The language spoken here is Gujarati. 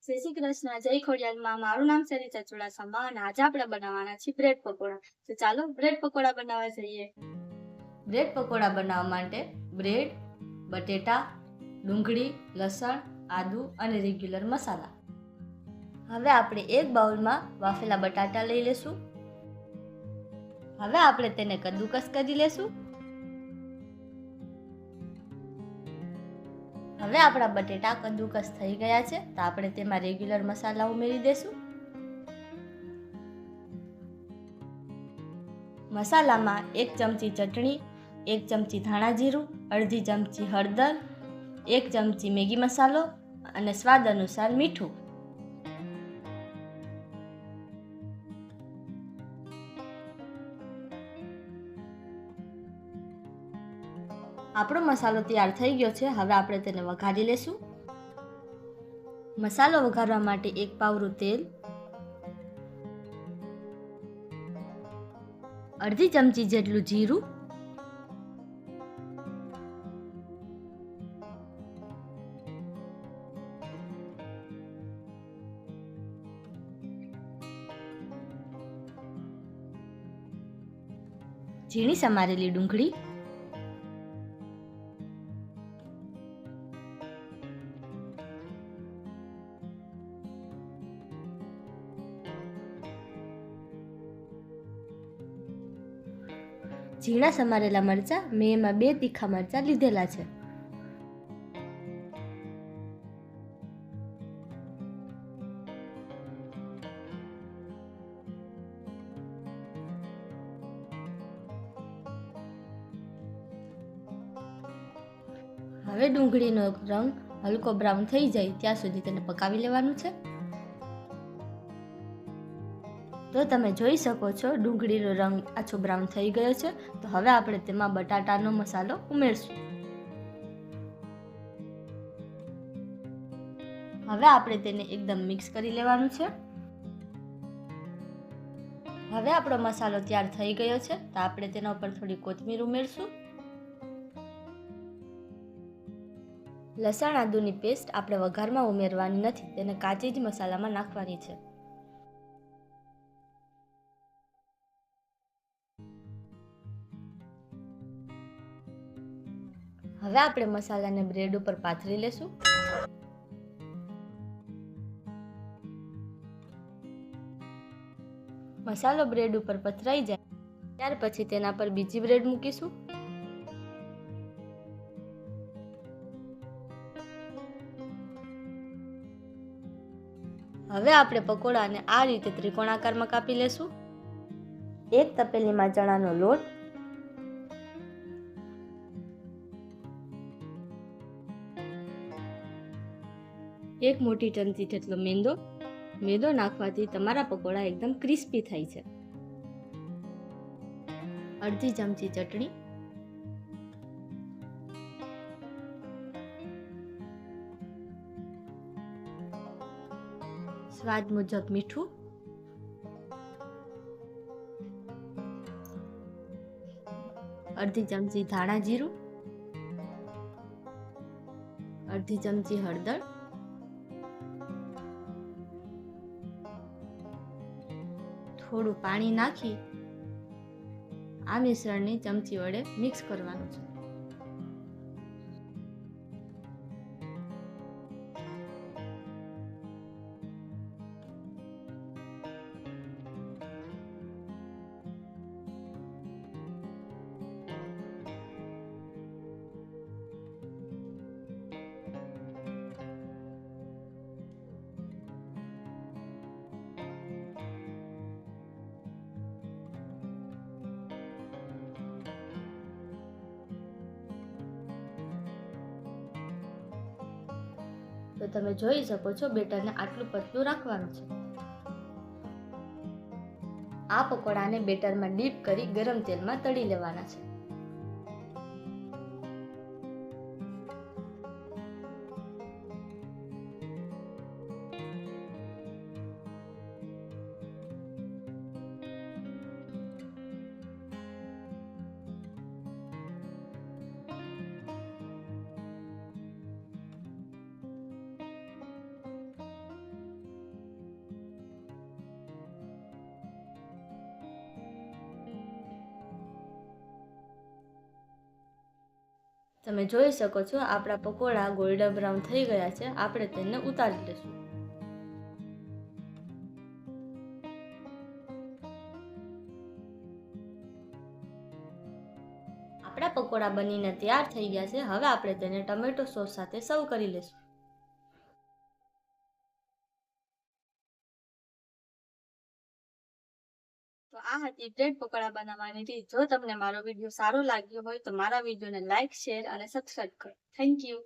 જય શ્રી કૃષ્ણ, જય ખોડિયારમાં. મારું નામ છે રીતા ચુડાસમા અને આજે આપણે બનાવવાના છે બ્રેડ પકોડા. તો ચાલો બ્રેડ પકોડા બનાવવા જઈએ. બ્રેડ પકોડા બનાવવા માટે બ્રેડ, બટેટા, ડુંગળી, લસણ, આદુ અને રેગ્યુલર મસાલા. હવે આપણે એક બાઉલમાં બાફેલા બટાટા લઈ લેશું. હવે આપણે તેને કદ્દુકસ કરી લેશું. હવે આપણા બટેટા કદ્દુકસ થઈ ગયા છે તો આપણે તેમાં રેગ્યુલર મસાલા ઉમેરી દેશું. મસાલામાં 1 ચમચી ચટણી, 1 ચમચી ધાણા જીરું, અડધી ચમચી હળદર, 1 ચમચી મેગી મસાલો અને સ્વાદ અનુસાર મીઠું. આપણો મસાલો તૈયાર થઈ ગયો છે. હવે આપણે તેને વઘારી લેશું. મસાલો વઘારવા માટે 1 પાવરું તેલ, અડધી ચમચી જેટલું જીરું, ઝીણી સમારેલી ડુંગળી, ઝીણા સમારેલા મરચાં. મેં એમાં 2 તીખા મરચાં લીધેલા છે. હવે ડુંગળીનો રંગ હલકો બ્રાઉન થઈ જાય ત્યાં સુધી તેને પકાવી લેવાનું છે. તો તમે જોઈ શકો છો ડુંગળીનો રંગ આછો બ્રાઉન થઈ ગયો છે. તો હવે આપણે તેમાં બટાટાનો મસાલો ઉમેરશું. હવે આપણે તેને એકદમ મિક્સ કરી લેવાનું છે. હવે આપણો મસાલો તૈયાર થઈ ગયો છે તો આપણે તેના ઉપર થોડી કોથમીર ઉમેરશું. લસણ આદુની પેસ્ટ આપણે વઘારમાં ઉમેરવાની નથી, તેને કાચી જ મસાલામાં નાખવાની છે. હવે આપણે મસાલાને બ્રેડ ઉપર પાથરી લેશું. મસાલો બ્રેડ ઉપર પથરાઈ જાય ત્યાર પછી તેના પર બીજી બ્રેડ મૂકીશું. હવે આપણે પકોડાને આ રીતે ત્રિકોણ આકારમાં કાપી લેશું. એક તપેલીમાં ચણાનો લોટ, એક મોટી ચમચી જેટલો મેંદો નાખવાથી તમારા પકોડા એકદમ ક્રિસ્પી થાય છે. અડધી ચમચી ચટણી, સ્વાદ મુજબ મીઠું, અડધી ચમચી ધાણા જીરું, અડધી ચમચી હળદર, થોડું પાણી નાખી આ મિશ્રણને ચમચી વડે મિક્સ કરવાનું છે. તો તમે જોઈ શકો છો બેટરને આટલું પતલું રાખવાનું છે. આ પકોડાને બેટરમાં ડીપ કરી ગરમ તેલમાં તળી લેવાના છે. તમે જોઈ શકો છો આપણા પકોડા ગોલ્ડન બ્રાઉન થઈ ગયા છે. આપણે તેને ઉતારી લઈશું. આપણા પકોડા બનીને તૈયાર થઈ ગયા છે. હવે આપણે તેને ટમેટો સોસ સાથે સર્વ કરી લઈશું. તો આ હતી બ્રેડ પકોડા બનાવવાની રીત. જો તમને મારો વિડીયો સારો લાગ્યો હોય તો મારા વિડીયોને લાઈક, શેર અને સબસ્ક્રાઇબ કરો. Thank you.